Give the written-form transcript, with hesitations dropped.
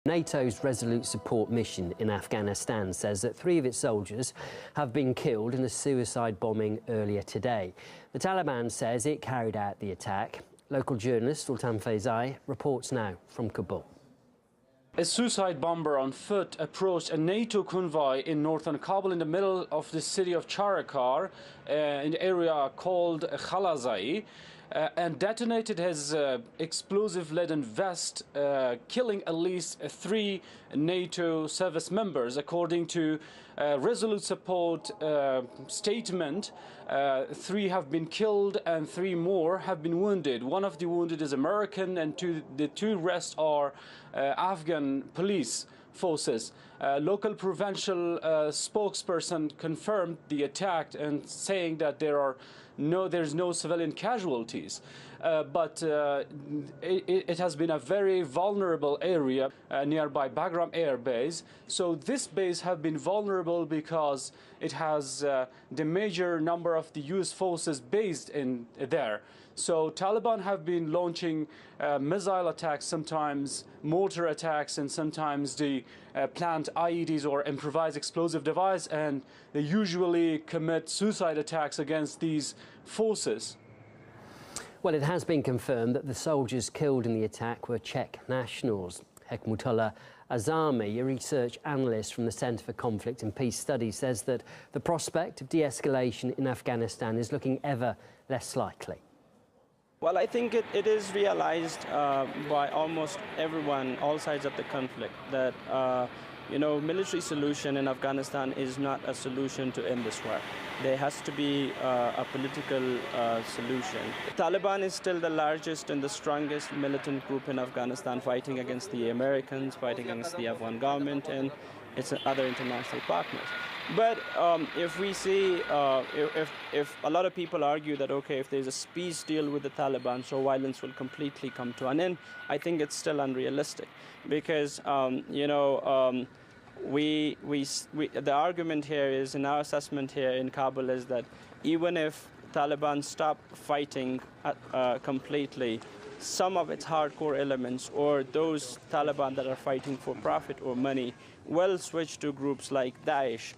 NATO's Resolute Support Mission in Afghanistan says that 3 of its soldiers have been killed in a suicide bombing earlier today. The Taliban says it carried out the attack. Local journalist Sultan Faizai reports now from Kabul. A suicide bomber on foot approached a NATO convoy in northern Kabul in the middle of the city of Charakar in the area called Khalazai and detonated his explosive-laden vest, killing at least 3 NATO service members. According to Resolute Support statement, 3 have been killed and 3 more have been wounded. One of the wounded is American and the 2 rest are Afghan police forces. Local provincial spokesperson confirmed the attack and saying that there's no civilian casualties, but it has been a very vulnerable area nearby Bagram Air Base. So this base has been vulnerable because it has the major number of the US forces based in there. So Taliban have been launching missile attacks, sometimes mortar attacks, and sometimes the plant IEDs or improvised explosive device, and they usually commit suicide attacks against these forces. Well, it has been confirmed that the soldiers killed in the attack were Czech nationals. Hekmutullah Azami, a research analyst from the Centre for Conflict and Peace Studies, says that the prospect of de-escalation in Afghanistan is looking ever less likely. Well, I think it is realized by almost everyone, all sides of the conflict, that military solution in Afghanistan is not a solution to end this war. There has to be a political solution. The Taliban is still the largest and the strongest militant group in Afghanistan, fighting against the Americans, fighting against the Afghan government and its other international partners. But if we see, if a lot of people argue that, okay, if there's a peace deal with the Taliban, so violence will completely come to an end, I think it's still unrealistic, because the argument here is, in our assessment here in Kabul, is that even if Taliban stop fighting completely, some of its hardcore elements, or those Taliban that are fighting for profit or money, will switch to groups like Daesh.